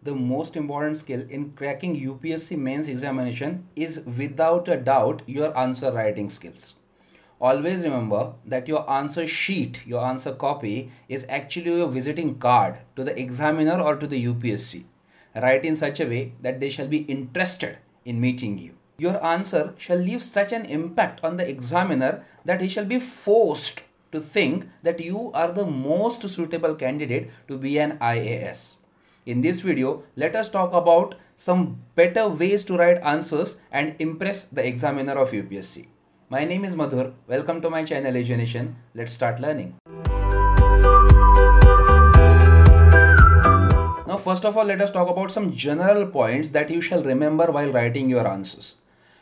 The most important skill in cracking UPSC mains examination is without a doubt your answer writing skills. Always remember that your answer sheet, your answer copy is actually your visiting card to the examiner or to the UPSC. Write in such a way that they shall be interested in meeting you. Your answer shall leave such an impact on the examiner that he shall be forced to think that you are the most suitable candidate to be an IAS. In this video, let us talk about some better ways to write answers and impress the examiner of UPSC. My name is Madhur. Welcome to my channel EduNation. Let's start learning. Now, first of all, let us talk about some general points that you shall remember while writing your answers.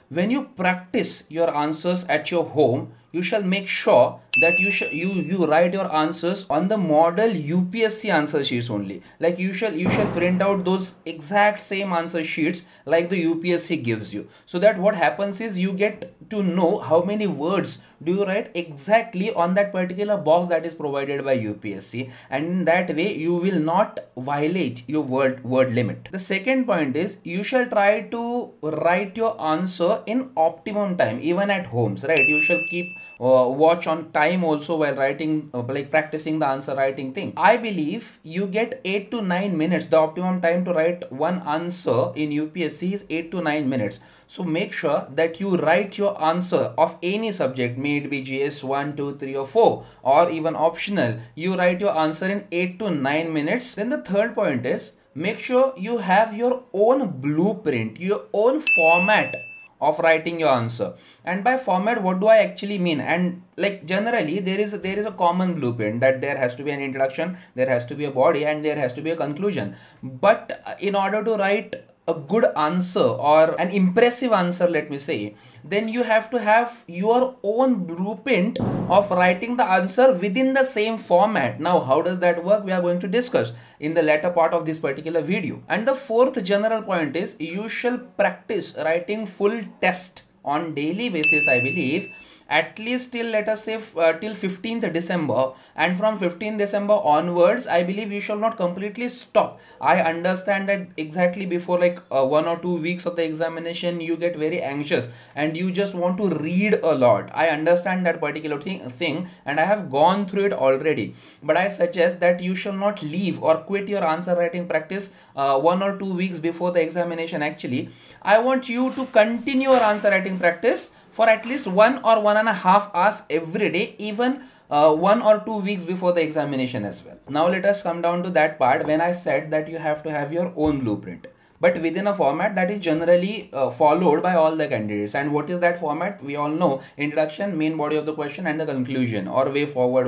When you practice your answers at your home, you shall make sure that you write your answers on the model UPSC answer sheets only. Like you shall print out those exact same answer sheets like the UPSC gives you. So that what happens is you get to know how many words do you write exactly on that particular box that is provided by UPSC, and in that way you will not violate your word limit. The second point is you shall try to write your answer in optimum time even at homes, right? You shall keep watch on time also while writing, like practicing the answer writing thing. I believe you get 8 to 9 minutes. The optimum time to write one answer in UPSC is 8 to 9 minutes. So make sure that you write your answer of any subject, may it be GS 1, 2, 3 or 4 or even optional. You write your answer in 8 to 9 minutes. Then the third point is make sure you have your own blueprint, your own format of writing your answer. And by format, what do I actually mean? And like generally there is a common blueprint that there has to be an introduction, there has to be a body, and there has to be a conclusion. But in order to write a good answer or an impressive answer, let me say, then you have to have your own blueprint of writing the answer within the same format. Now, how does that work? We are going to discuss in the latter part of this particular video. And the fourth general point is you shall practice writing full test on daily basis, I believe, at least till, let us say, till 15th December, and from 15th December onwards, I believe you shall not completely stop. I understand that exactly before like 1 or 2 weeks of the examination, you get very anxious and you just want to read a lot. I understand that particular thing and I have gone through it already. But I suggest that you shall not leave or quit your answer writing practice 1 or 2 weeks before the examination. Actually, I want you to continue your answer writing practice for at least 1 or 1.5 hours every day, even 1 or 2 weeks before the examination as well. Now let us come down to that part when I said that you have to have your own blueprint, but within a format that is generally followed by all the candidates. And what is that format? We all know: introduction, main body of the question, and the conclusion, or way forward,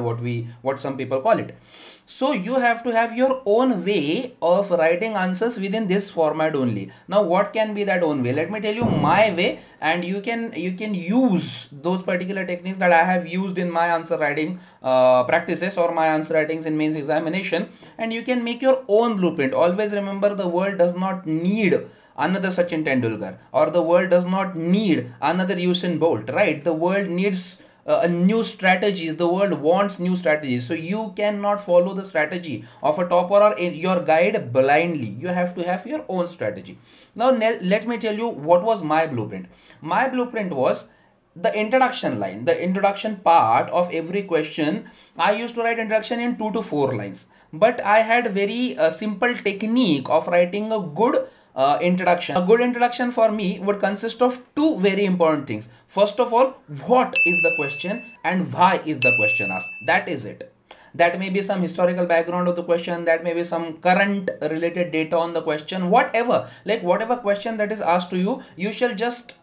what some people call it. So you have to have your own way of writing answers within this format only. Now what can be that own way? Let me tell you my way, and you can use those particular techniques that I have used in my answer writing practices or my answer writings in mains examination, and you can make your own blueprint. Always remember, the world does not need another Sachin Tendulkar, or the world does not need another Usain Bolt, right? The world needs new strategies. The world wants new strategies. So you cannot follow the strategy of a topper or your guide blindly. You have to have your own strategy. Now let me tell you what was my blueprint. My blueprint was the introduction line, the introduction part of every question. I used to write introduction in 2 to 4 lines, but I had very simple technique of writing a good introduction. A good introduction for me would consist of 2 very important things. First of all, what is the question and why is the question asked? That is it. That may be some historical background of the question, that may be some current related data on the question, whatever. Like whatever question that is asked to you, you shall just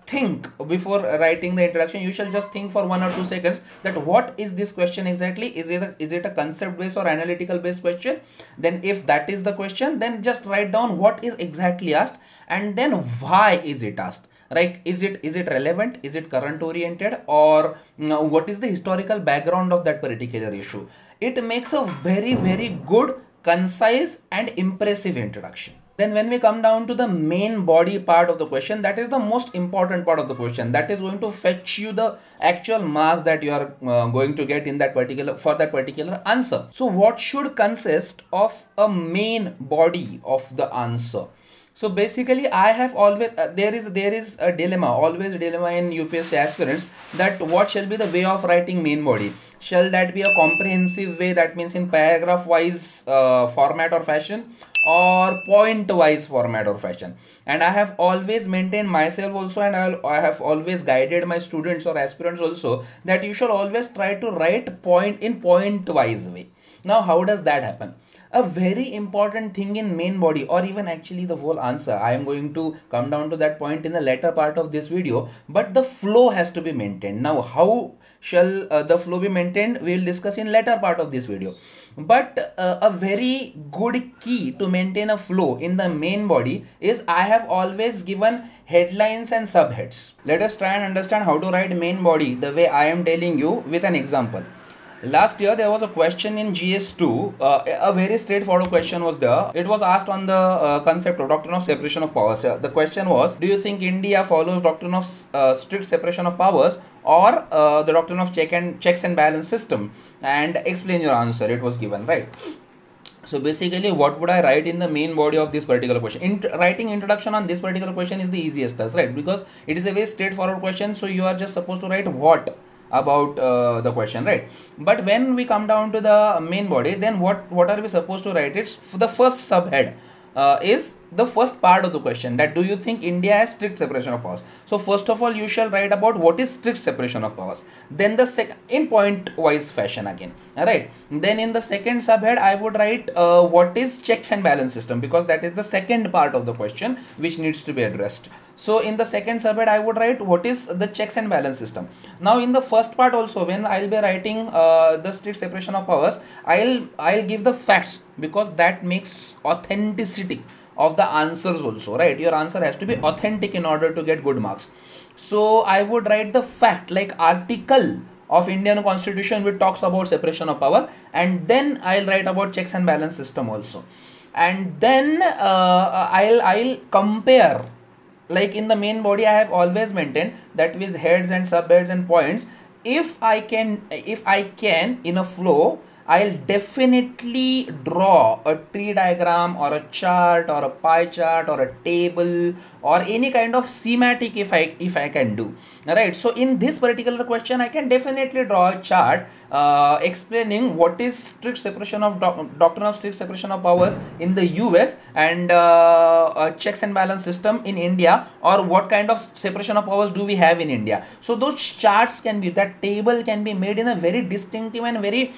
think before writing the introduction. You shall just think for 1 or 2 seconds that what is this question exactly? Is it a concept based or analytical based question? Then if that is the question, then just write down what is exactly asked, and then why is it asked. Like, is it relevant? Is it current oriented? Or what is the historical background of that particular issue? It makes a very, very good, concise and impressive introduction. Then when we come down to the main body part of the question, that is the most important part of the question. That is going to fetch you the actual marks that you are going to get in that particular, for that particular answer. So what should consist of a main body of the answer? So basically I have always, there is a dilemma, always a dilemma in UPSC aspirants, that what shall be the way of writing main body. Shall that be a comprehensive way, that means in paragraph wise format or fashion, or point wise format or fashion? And I have always maintained myself also, and I have always guided my students or aspirants also, that you should always try to write point wise way. Now how does that happen? A very important thing in main body, or even actually the whole answer, I am going to come down to that point in the later part of this video, but the flow has to be maintained. Now how shall the flow be maintained, we will discuss in later part of this video. But a very good key to maintain a flow in the main body is, I have always given headlines and subheads. Let us try and understand how to write main body the way I am telling you with an example. Last year there was a question in GS2, a very straightforward question was there. It was asked on the concept of doctrine of separation of powers. The question was, do you think India follows doctrine of strict separation of powers, or the doctrine of checks and balance system? And explain your answer, it was given, right? So basically what would I write in the main body of this particular question? Writing introduction on this particular question is the easiest task, right? Because it is a very straightforward question, so you are just supposed to write what about the question, right? But when we come down to the main body, then what are we supposed to write? It's the first subhead is the first part of the question, that do you think India has strict separation of powers? So first of all you shall write about what is strict separation of powers, then the in point wise fashion again, alright. Then in the second subhead I would write what is checks and balance system, because that is the second part of the question which needs to be addressed. So in the second subhead I would write what is the checks and balance system. Now in the first part also, when I'll be writing the strict separation of powers, I'll give the facts, because that makes authenticity of the answers also, right? Your answer has to be authentic in order to get good marks. So I would write the fact, like article of Indian Constitution which talks about separation of power, and then I'll write about checks and balance system also. And then I'll compare, like in the main body I have always maintained that with heads and subheads and points, if I can in a flow, I'll definitely draw a tree diagram or a chart or a pie chart or a table or any kind of schematic if I can do, right? So in this particular question I can definitely draw a chart explaining what is strict separation of doctrine of strict separation of powers in the US, and checks and balance system in India, or what kind of separation of powers do we have in India. So those charts can be, that table can be made in a very distinctive and very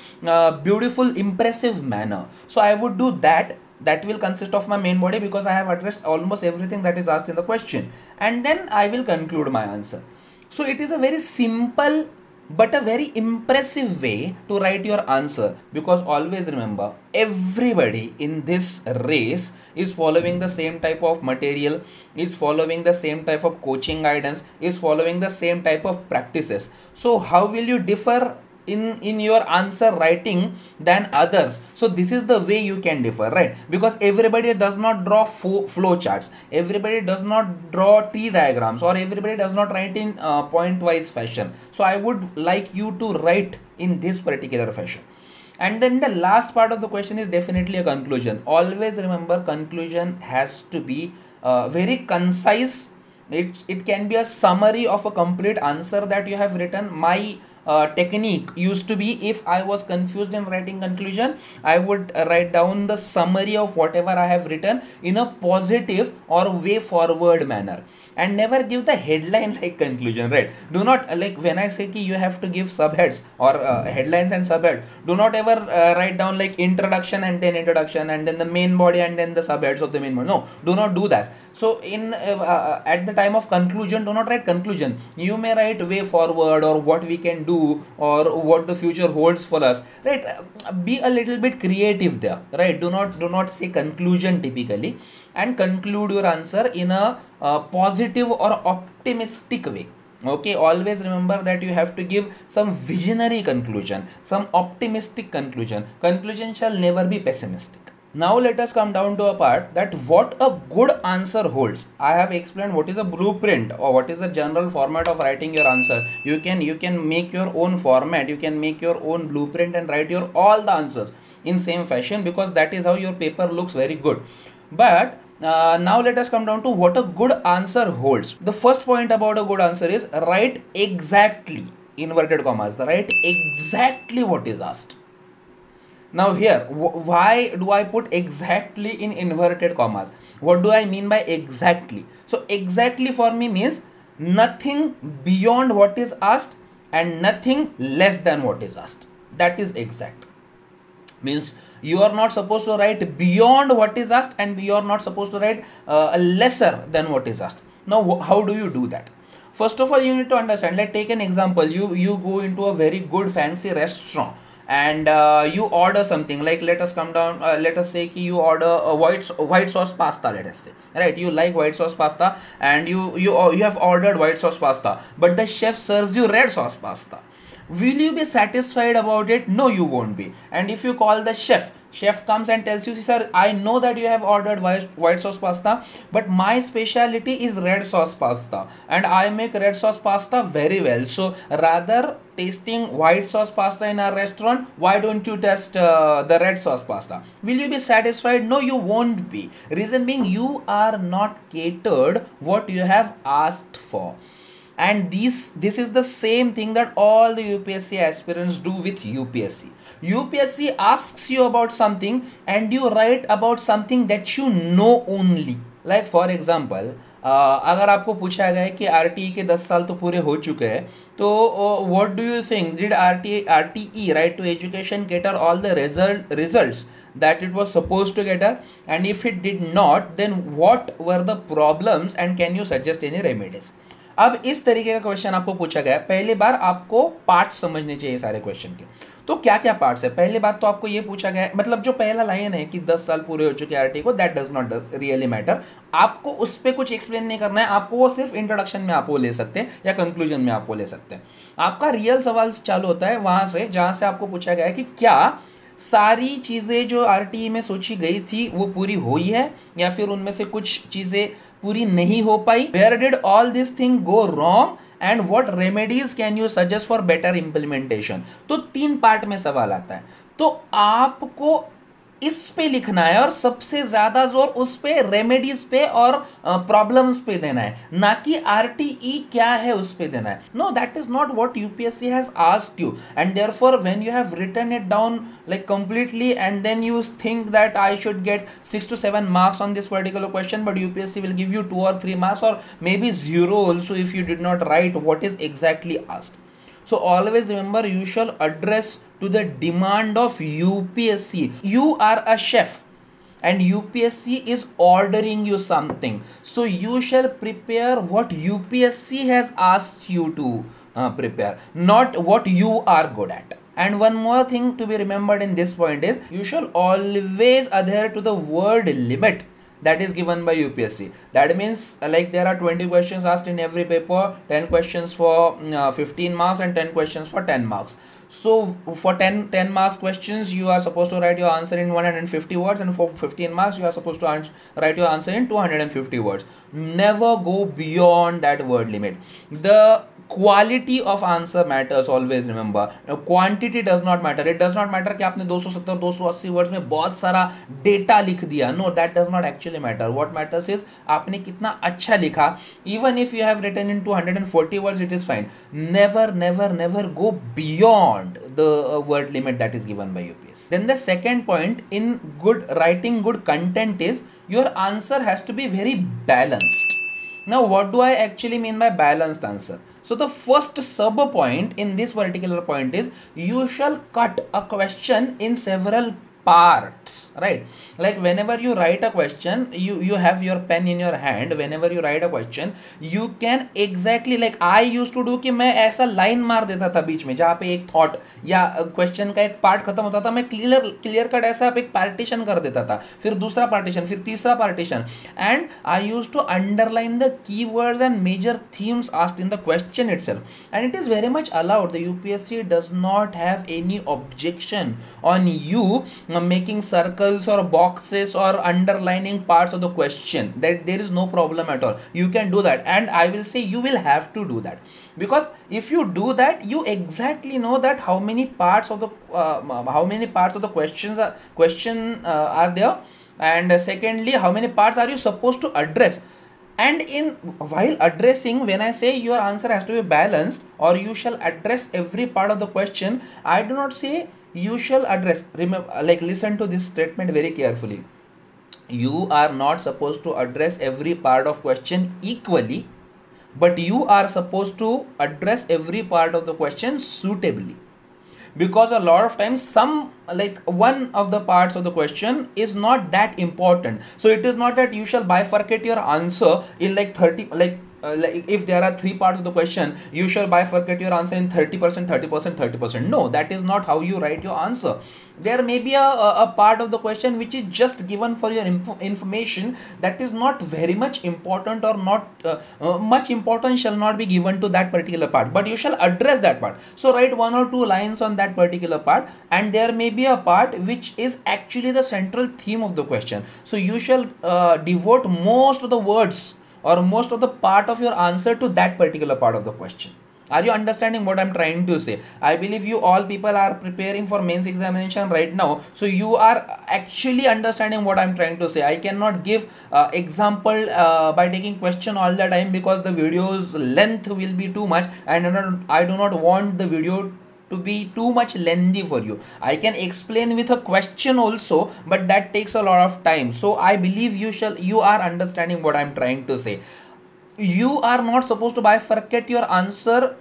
beautiful, impressive manner. So I would do that. That will consist of my main body, because I have addressed almost everything that is asked in the question, and then I will conclude my answer. So it is a very simple but a very impressive way to write your answer, because always remember, everybody in this race is following the same type of material, is following the same type of coaching guidance, is following the same type of practices. So how will you differ in your answer writing than others? So this is the way you can differ, right? Because everybody does not draw flow charts, everybody does not draw tree diagrams, or everybody does not write in point wise fashion. So I would like you to write in this particular fashion. And then the last part of the question is definitely a conclusion. Always remember, conclusion has to be very concise. It can be a summary of a complete answer that you have written. My technique used to be, if I was confused in writing conclusion, I would write down the summary of whatever I have written in a positive or way forward manner, and never give the headline like conclusion, right? Do not, like when I say ki you have to give subheads or headlines and subheads, do not ever write down like introduction and then the main body and then the subheads of the main body. No, do not do that. So in at the time of conclusion, do not write conclusion. You may write way forward, or what we can do, or what the future holds for us, right? Be a little bit creative there, right? Do not say conclusion typically, and conclude your answer in a positive or optimistic way. Okay, always remember that you have to give some visionary conclusion, some optimistic conclusion. Conclusion shall never be pessimistic. Now let us come down to a part that what a good answer holds. I have explained what is a blueprint or what is the general format of writing your answer. You can make your own format, you can make your own blueprint and write your all the answers in same fashion, because that is how your paper looks very good. But now let us come down to what a good answer holds. The first point about a good answer is write exactly, inverted commas, write exactly what is asked. Now here, why do I put exactly in inverted commas? What do I mean by exactly? So exactly for me means nothing beyond what is asked and nothing less than what is asked. That is exact. Means you are not supposed to write beyond what is asked and you are not supposed to write lesser than what is asked. Now how do you do that? First of all, you need to understand. Let's take an example. You go into a very good fancy restaurant and you order something, like let us come down, let us say ki you order a white sauce pasta, let us say, right? You like white sauce pasta and you have ordered white sauce pasta, but the chef serves you red sauce pasta. Will you be satisfied about it? No, you won't be. And if you call the chef comes and tells you, sir, I know that you have ordered white sauce pasta, but my specialty is red sauce pasta and I make red sauce pasta very well. So rather tasting white sauce pasta in our restaurant, why don't you test the red sauce pasta? Will you be satisfied? No, you won't be. Reason being, you are not catered what you have asked for. And this is the same thing that all the UPSC aspirants do with UPSC. UPSC asks you about something and you write about something that you know only. Like for example, अगर आपको पूछा गया है कि RTE के 10 साल तो पूरे हो चुके हैं, तो what do you think, did RTE, right to education, cater all the results that it was supposed to cater? And if it did not, then what were the problems and can you suggest any remedies? अब इस तरीके का question आपको पूछा गया, पहली बार आपको parts समझने चाहिए सारे क्वेश्चन के। तो क्या क्या पार्ट्स है? पहली बात तो आपको ये पूछा गया है, मतलब जो पहला लाइन है कि 10 साल पूरे हो चुके आरटी को, that does not really matter. आपको उस पर कुछ एक्सप्लेन नहीं करना है, आपको वो सिर्फ इंट्रोडक्शन में आप वो ले सकते हैं या कंक्लूजन में आप वो ले सकते हैं। आपका रियल सवाल चालू होता है वहां से जहां से आपको पूछा गया है कि क्या सारी चीज़ें जो आरटीई में सोची गई थी वो पूरी हुई है या फिर उनमें से कुछ चीज़ें पूरी नहीं हो पाई। Where did all this thing go wrong and what remedies can you suggest for better implementation? तो 3 पार्ट में सवाल आता है, तो आपको इस पे लिखना है और सबसे ज्यादा जोर उस पे रेमेडीज पे और प्रॉब्लम्स पे देना है, ना कि आरटीई क्या है उस पे देना है। No, that is not what UPSC has asked you, and therefore when you have written it down like completely and then you think that I should get 6 to 7 marks on this particular question, but UPSC will give you 2 or 3 marks or maybe 0 also if you did not write what is exactly asked. So always remember, you shall address to the demand of UPSC. You are a chef and UPSC is ordering you something, so you shall prepare what UPSC has asked you to prepare, not what you are good at. And one more thing to be remembered in this point is, you shall always adhere to the word limit that is given by UPSC. That means like there are 20 questions asked in every paper, 10 questions for 15 marks and 10 questions for 10 marks. So for 10 marks questions, you are supposed to write your answer in 150 words, and for 15 marks, you are supposed to write your answer in 250 words. Never go beyond that word limit. The quality of answer matters, always remember. Now, quantity does not matter. It does not matter कि आपने 270 280 words में बहुत सारा data लिख दिया. No, that does not actually matter. What matters is आपने कितना अच्छा लिखा. Even if you have written in 240 words, it is fine. Never go beyond the word limit that is given by UPSC. Then the second point in good writing, good content is your answer has to be very balanced. Now, what do I actually mean by balanced answer? So the first sub point in this particular point is, you shall cut a question in several parts, right? Like whenever you write a question, you have your pen in your hand. Whenever you write a question, you can exactly, like I used to do कि मैं ऐसा line मार देता था बीच में जहाँ पे एक थॉट या क्वेश्चन का एक पार्ट खत्म होता था, मैं क्लियर कट ऐसा एक पार्टीशन कर देता था, फिर दूसरा पार्टीशन, फिर तीसरा partition, and I used to underline the keywords and major themes asked in the question itself, and it is very much allowed. The UPSC does not have any objection on you making circles or boxes or underlining parts of the question. That there is no problem at all. You can do that, and I will say you will have to do that, because if you do that, you exactly know that how many parts of the question are there, and secondly, how many parts are you supposed to address. And in while addressing, when I say your answer has to be balanced or you shall address every part of the question, I do not say you shall address. Remember, like, listen to this statement very carefully. You are not supposed to address every part of question equally, but you are supposed to address every part of the question suitably, because a lot of times some, like, one of the parts of the question is not that important. So it is not that you shall bifurcate your answer in like 30, like if there are three parts of the question, you shall bifurcate your answer in 30%, 30%, 30%. No, that is not how you write your answer. There may be a part of the question which is just given for your information, that is not very much important, or not much importance shall not be given to that particular part, but you shall address that part. So write 1 or 2 lines on that particular part, and there may be a part which is actually the central theme of the question. So you shall devote most of the words or most of the part of your answer to that particular part of the question. Are you understanding what I'm trying to say? I believe you all people are preparing for mains examination right now, so you are actually understanding what I'm trying to say. I cannot give example by taking question all the time, because the video's length will be too much, and I do not want the video to be too much lengthy for you. I can explain with a question also, but that takes a lot of time. So I believe you are understanding what I'm trying to say. You are not supposed to bifurcate your answer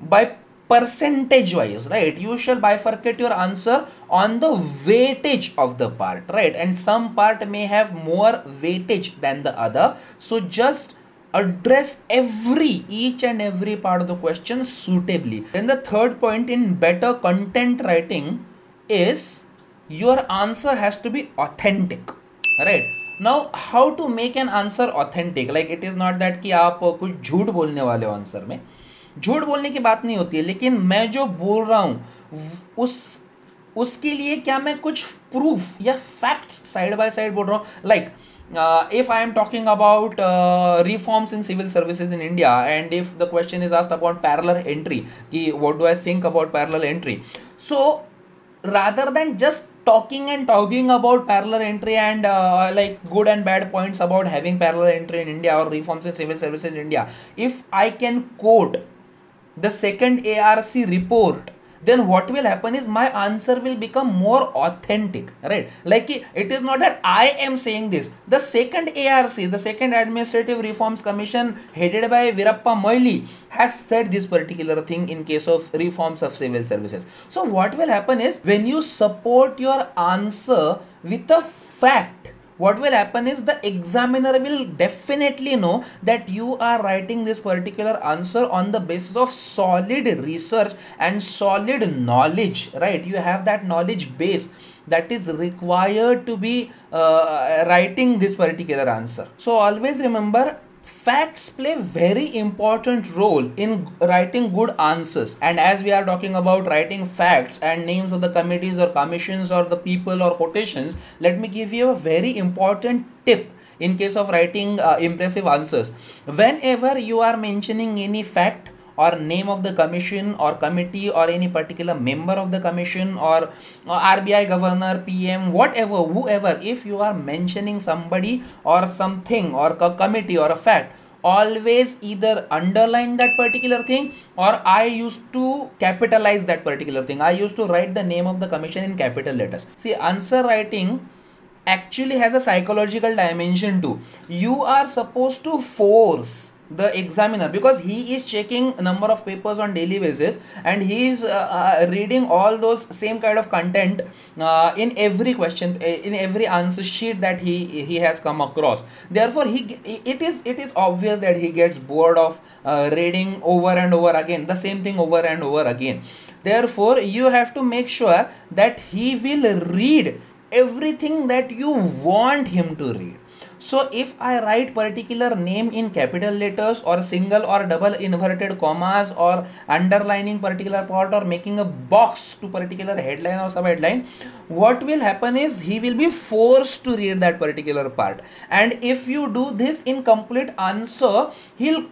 by percentage wise, right? You shall bifurcate your answer on the weightage of the part, right? And some part may have more weightage than the other. So just address each and every part of the question suitably. Then the third point in better content writing is your answer has to be authentic, right? Now, how to make an answer authentic? Like, it is not that कि आप कुछ झूठ बोलने वाले हो answer में. झूठ बोलने की बात नहीं होती है, लेकिन मैं जो बोल रहा हूँ उसके लिए क्या मैं कुछ प्रूफ या फैक्ट्स साइड बाय साइड बोल रहा हूँ. Like if I am talking about reforms in civil services in India, and if the question is asked about parallel entry, what do I think about parallel entry? So rather than just talking about parallel entry and like good and bad points about having parallel entry in India or reforms in civil services in India, if I can quote the second ARC report, then what will happen is my answer will become more authentic, right? Like, it is not that I am saying this. The second ARC, the second Administrative Reforms Commission headed by Veerappa Moily, has said this particular thing in case of reforms of civil services. So what will happen is, when you support your answer with a fact, what will happen is the examiner will definitely know that you are writing this particular answer on the basis of solid research and solid knowledge, right? You have that knowledge base that is required to be writing this particular answer. So always remember, facts play very important role in writing good answers. And as we are talking about writing facts and names of the committees or commissions or the people or quotations, let me give you a very important tip in case of writing impressive answers. Whenever you are mentioning any fact or name of the commission or committee or any particular member of the commission or RBI governor, PM, whatever, whoever, if you are mentioning somebody or something or a committee or a fact, always either underline that particular thing, or I used to capitalize that particular thing. I used to write the name of the commission in capital letters. See, answer writing actually has a psychological dimension too. You are supposed to force the examiner, because he is checking number of papers on daily basis, and he is reading all those same kind of content in every question, in every answer sheet that he has come across. Therefore it is obvious that he gets bored of reading over and over again the same thing over and over again. Therefore you have to make sure that he will read everything that you want him to read. So if I write particular name in capital letters or single or double inverted commas or underlining particular part or making a box to particular headline or sub headline, what will happen is he will be forced to read that particular part. And if you do this in complete answer, he'll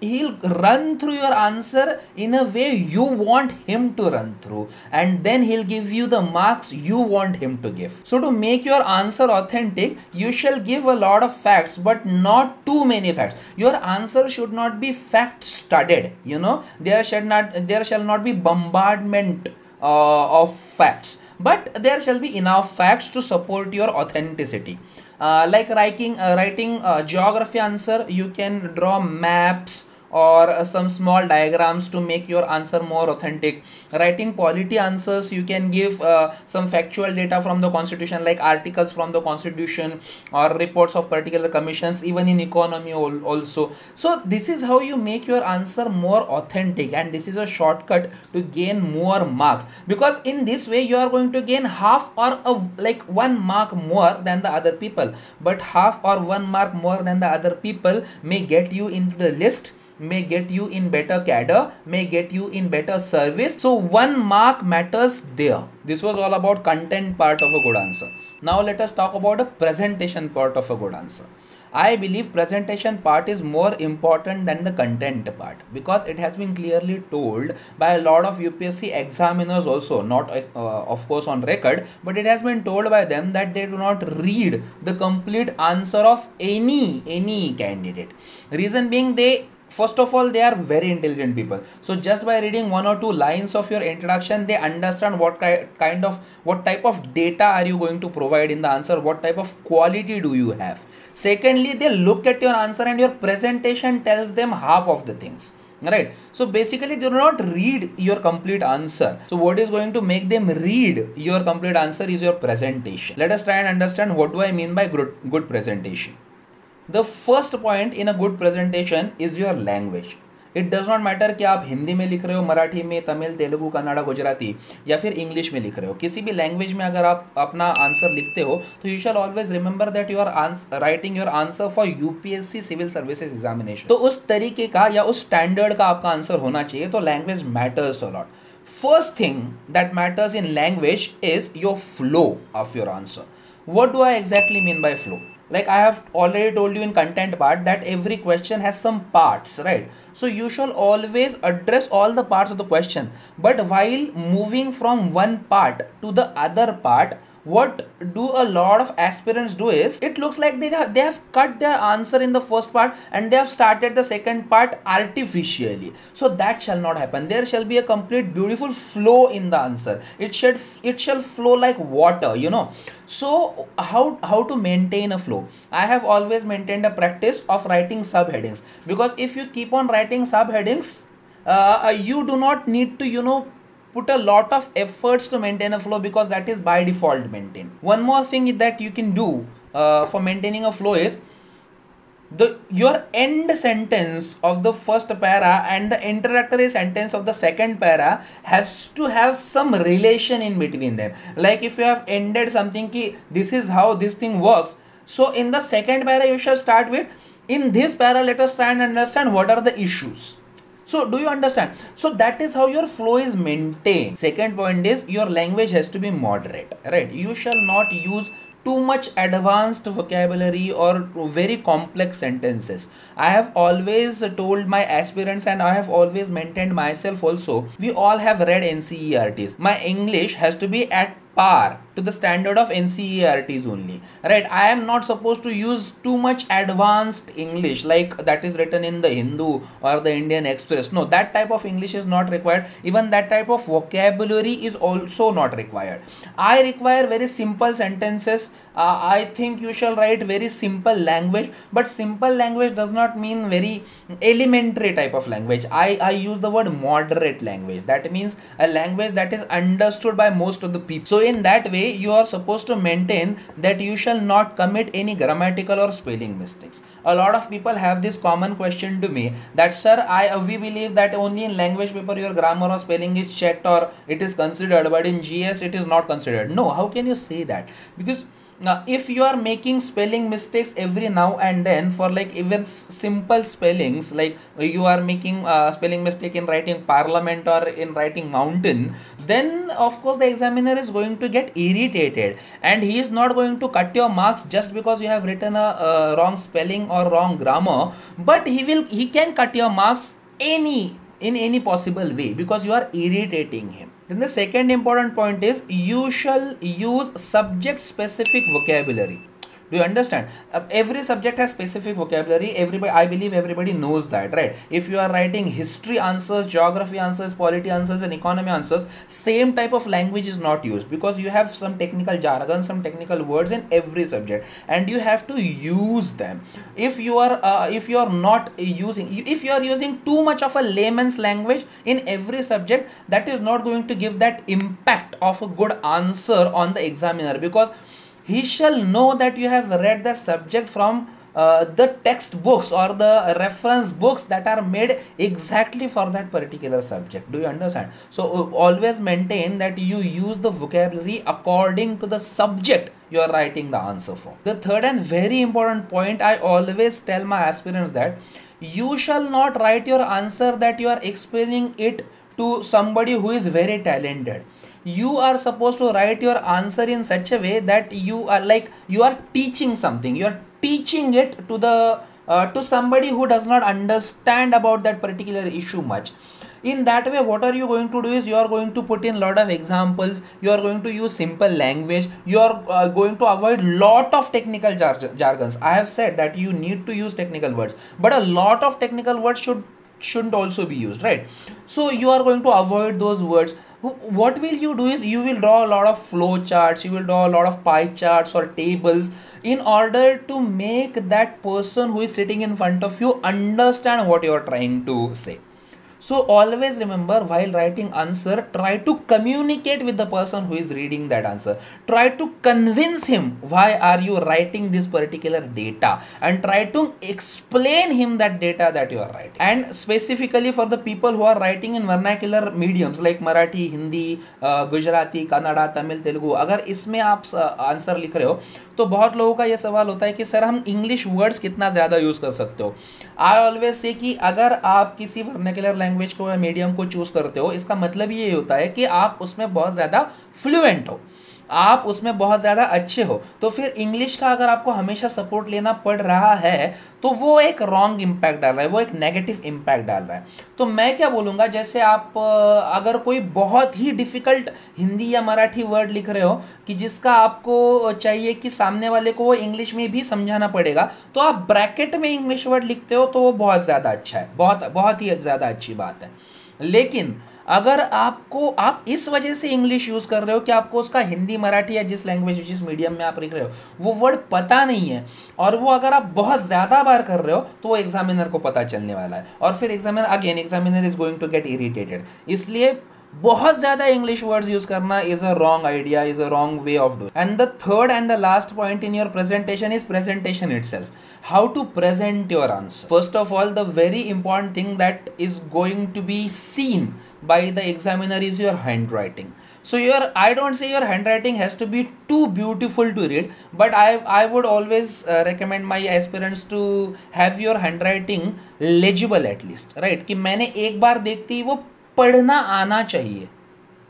run through your answer in a way you want him to run through, and then he'll give you the marks you want him to give. So to make your answer authentic, you shall give a lot of facts, but not too many facts. Your answer should not be fact studded, you know, there shall not be bombardment of facts, but there shall be enough facts to support your authenticity. Like writing geography answer, you can draw maps or some small diagrams to make your answer more authentic. Writing polity answers, you can give some factual data from the constitution, like articles from the constitution or reports of particular commissions, even in economy also. So this is how you make your answer more authentic, and this is a shortcut to gain more marks, because in this way you are going to gain half or like 1 mark more than the other people. But half or 1 mark more than the other people may get you into the list, may get you in better cadre, may get you in better service. So 1 mark matters there. This was all about content part of a good answer. Now let us talk about a presentation part of a good answer. I believe presentation part is more important than the content part, because it has been clearly told by a lot of UPSC examiners also, not of course on record, but it has been told by them that they do not read the complete answer of any candidate. Reason being, first of all, they are very intelligent people. So just by reading 1 or 2 lines of your introduction, they understand what type of data are you going to provide in the answer, what type of quality do you have. Secondly, they look at your answer and your presentation tells them half of the things. Right. So basically they do not read your complete answer. So what is going to make them read your complete answer is your presentation. Let us try and understand what do I mean by good presentation. The first point in a good presentation is your language. It does not matter कि आप हिंदी में लिख रहे हो, मराठी में, तमिल, तेलुगु, कन्नड़ा, गुजराती या फिर English में लिख रहे हो. किसी भी लैंग्वेज में अगर आप अपना आंसर लिखते हो तो you shall always remember that you are writing your answer for UPSC civil services examination. तो उस तरीके का या उस स्टैंडर्ड का आपका आंसर होना चाहिए. तो language matters a lot. First thing that matters in language is your flow of your answer. What do I exactly mean by flow? Like I have already told you in content part that every question has some parts, right? So you shall always address all the parts of the question. But while moving from one part to the other part, what do a lot of aspirants do is, it looks like they have cut their answer in the first part and they have started the second part artificially. So that shall not happen. There shall be a complete beautiful flow in the answer. It shall flow like water, you know. So how to maintain a flow? I have always maintained a practice of writing subheadings, because if you keep on writing subheadings, you do not need to, you know, put a lot of efforts to maintain a flow, because that is by default maintained. One more thing that you can do for maintaining a flow is your end sentence of the first para and the introductory sentence of the second para has to have some relation in between them. Like if you have ended something ki this is how this thing works, so in the second para you shall start with, in this para let us try and understand what are the issues. So do you understand? So that is how your flow is maintained. Second point is your language has to be moderate, right? You shall not use too much advanced vocabulary or very complex sentences. I have always told my aspirants, and I have always maintained myself also, we all have read NCERTs. My English has to be at par to the standard of NCERTs only, right? I am not supposed to use too much advanced English like that is written in the Hindu or the Indian Express. No, that type of English is not required. Even that type of vocabulary is also not required. I require very simple sentences. I think you shall write very simple language, but simple language does not mean very elementary type of language. I use the word moderate language. That means a language that is understood by most of the people. So in that way, you are supposed to maintain that you shall not commit any grammatical or spelling mistakes. A lot of people have this common question to me that, sir, we believe that only in language paper your grammar or spelling is checked or it is considered, but in GS it is not considered. No, how can you say that? Because if you are making spelling mistakes every now and then for like even simple spellings, like you are making spelling mistake in writing parliament or in writing mountain, then of course the examiner is going to get irritated, and he is not going to cut your marks just because you have written a wrong spelling or wrong grammar, but he can cut your marks in any possible way because you are irritating him. Then the second important point is you shall use subject specific vocabulary. Do you understand? Every subject has specific vocabulary. Everybody, I believe everybody knows that, right? If you are writing history answers, geography answers, polity answers, and economy answers, same type of language is not used because you have some technical jargon, some technical words in every subject, and you have to use them. If you are not using, if you are using too much of a layman's language in every subject, that is not going to give that impact of a good answer on the examiner, because he shall know that you have read the subject from the textbooks or the reference books that are made exactly for that particular subject. Do you understand? So always maintain that you use the vocabulary according to the subject you are writing the answer for. The third and very important point, I always tell my aspirants that you shall not write your answer that you are explaining it to somebody who is very talented. You are supposed to write your answer in such a way that you are teaching something. You are teaching it to the to somebody who does not understand about that particular issue much. In that way, what are you going to do is you are going to put in lot of examples, you are going to use simple language, you are going to avoid lot of technical jargons. I have said that you need to use technical words, but a lot of technical words shouldn't also be used, right? So you are going to avoid those words. What will you do is you will draw a lot of flow charts, you will draw a lot of pie charts or tables in order to make that person who is sitting in front of you understand what you are trying to say. So always remember, while writing answer, try to communicate with the person who is reading that answer. Try to convince him why are you writing this particular data, and try to explain him that data that you are writing. And specifically for the people who are writing in vernacular mediums like Marathi, Hindi, Gujarati, Kannada, Tamil, Telugu, अगर इसमें आप answer लिख रहे हो तो बहुत लोगों का ये सवाल होता है कि सर हम इंग्लिश वर्ड्स कितना ज़्यादा यूज़ कर सकते हो. आई ऑलवेज से कि अगर आप किसी वर्नाकुलर लैंग्वेज को या मीडियम को चूज़ करते हो, इसका मतलब ये होता है कि आप उसमें बहुत ज़्यादा फ्लुएंट हो, आप उसमें बहुत ज़्यादा अच्छे हो. तो फिर इंग्लिश का अगर आपको हमेशा सपोर्ट लेना पड़ रहा है तो वो एक रॉन्ग इम्पैक्ट डाल रहा है, वो एक नेगेटिव इम्पैक्ट डाल रहा है. तो मैं क्या बोलूँगा, जैसे आप अगर कोई बहुत ही डिफ़िकल्ट हिंदी या मराठी वर्ड लिख रहे हो कि जिसका आपको चाहिए कि सामने वाले को वो इंग्लिश में भी समझाना पड़ेगा, तो आप ब्रैकेट में इंग्लिश वर्ड लिखते हो तो वो बहुत ज़्यादा अच्छा है, बहुत ही ज़्यादा अच्छी बात है. लेकिन अगर आप इस वजह से इंग्लिश यूज़ कर रहे हो कि आपको उसका हिंदी, मराठी या जिस लैंग्वेज जिस मीडियम में आप लिख रहे हो वो वर्ड पता नहीं है, और वो अगर आप बहुत ज़्यादा बार कर रहे हो तो वो एग्जामिनर को पता चलने वाला है, और फिर examiner is going to get irritated. इसलिए बहुत ज़्यादा इंग्लिश वर्ड्स यूज करना is a wrong idea, is a wrong way of doing. And the third and the last point in your presentation is presentation itself. How to present your answer. First of all, the very important thing that is going to be seen by the examiner is your handwriting. So I don't say your handwriting has to be too beautiful to read, but I would always recommend my aspirants to have your handwriting legible at least, right? कि मैंने एक बार देखते ही वो पढ़ना आना चाहिए,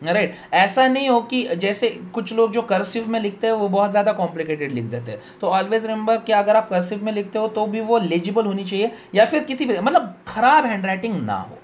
right. ऐसा नहीं हो कि जैसे कुछ लोग जो कर्सिव में लिखते हैं वो बहुत ज़्यादा कॉम्प्लिकेटेड लिख देते हैं. तो ऑलवेज रिमेंबर कि अगर आप कर्सिव में लिखते हो तो भी वो लेजिबल होनी चाहिए, या फिर किसी भी मतलब खराब हैंडराइटिंग ना हो.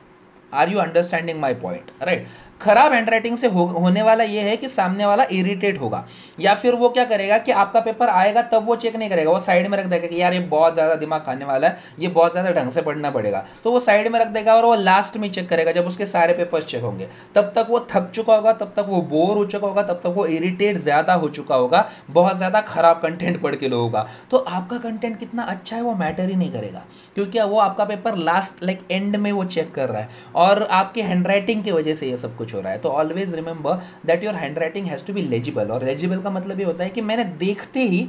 Are you understanding my point, right? खराब हैंडराइटिंग से होने वाला ये है कि सामने वाला इरिटेट होगा, या फिर वो क्या करेगा कि आपका पेपर आएगा तब वो चेक नहीं करेगा, वो साइड में रख देगा कि यार ये बहुत ज़्यादा दिमाग खाने वाला है, ये बहुत ज़्यादा ढंग से पढ़ना पड़ेगा, तो वो साइड में रख देगा और वो लास्ट में चेक करेगा जब उसके सारे पेपर्स चेक होंगे. तब तक वो थक चुका होगा, तब तक वो बोर हो चुका होगा, तब तक वो इरिटेट ज़्यादा हो चुका होगा, बहुत ज़्यादा खराब कंटेंट पढ़ के लो होगा. तो आपका कंटेंट कितना अच्छा है वो मैटर ही नहीं करेगा, क्योंकि वो आपका पेपर लास्ट एंड में वो चेक कर रहा है, और आपकी हैंडराइटिंग की वजह से ये सब कुछ हो रहा है. तो always remember that your handwriting has to be legible. और लेजिबल का मतलब ये होता है कि मैंने देखते ही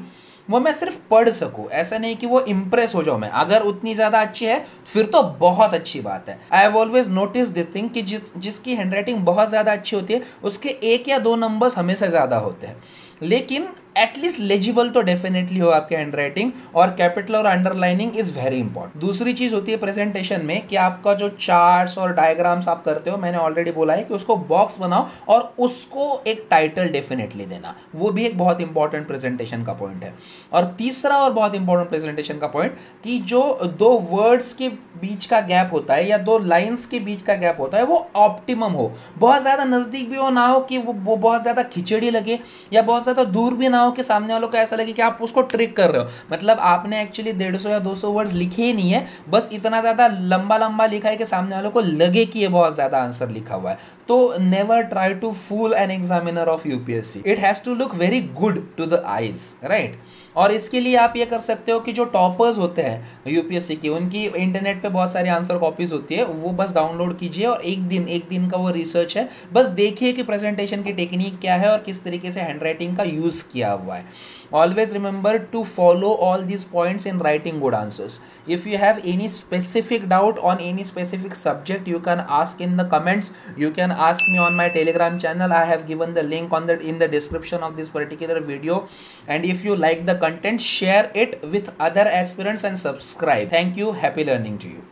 वो मैं सिर्फ पढ़ सकूं, ऐसा नहीं कि वो इंप्रेस हो जाऊं मैं. अगर उतनी ज़्यादा अच्छी है फिर तो बहुत अच्छी बात है. I have always notice this thing कि जिसकी हैंडराइटिंग बहुत ज़्यादा अच्छी होती है उसके 1 या 2 नंबर्स हमेशा ज़्यादा होते हैं. लेकिन एटलीस्ट लेजिबल तो डेफिनेटली हो आपके हैंड राइटिंग, और कैपिटल और अंडरलाइनिंग इज वेरी इंपॉर्टेंट। दूसरी चीज होती है प्रेजेंटेशन में कि आपका जो चार्ट्स और डायग्राम्स आप करते हो, मैंने ऑलरेडी बोला है कि उसको बॉक्स बनाओ और उसको एक टाइटल डेफिनेटली देना, वो भी एक बहुत इंपॉर्टेंट प्रेजेंटेशन का पॉइंट है। और तीसरा और बहुत इंपॉर्टेंट प्रेजेंटेशन का पॉइंट कि जो दो वर्ड्स के बीच का गैप होता है या दो लाइंस के बीच का गैप होता है वो ऑप्टिमम हो, बहुत ज्यादा नजदीक भी हो ना हो कि वो बहुत ज्यादा खिचड़ी लगे, या बहुत ज्यादा दूर भी ना हो कि सामने वालों को ऐसा लगे कि आप उसको ट्रिक कर रहे हो। मतलब आपने एक्चुअली 150 या 200 वर्ड्स लिखे ही नहीं है, बस इतना ज्यादा लंबा लंबा लिखा है कि सामने वालों को लगे कि ये बहुत ज्यादा आंसर लिखा हुआ है। तो never try to fool an examiner of UPSC, it has to look very good to the eyes, right. और इसके लिए आप ये कर सकते हो कि जो टॉपर्स होते हैं यूपीएससी के, उनकी इंटरनेट पे बहुत सारी आंसर कॉपीज होती है, वो बस डाउनलोड कीजिए और एक दिन का वो रिसर्च है, बस देखिए कि प्रेजेंटेशन की टेक्निक क्या है और किस तरीके से हैंडराइटिंग का यूज किया हुआ है। Always remember to follow all these points in writing good answers. If you have any specific doubt on any specific subject, you can ask in the comments. You can ask me on my Telegram channel. I have given the link in the description of this particular video. And if you like the content, share it with other aspirants and subscribe. Thank you. Happy learning to you.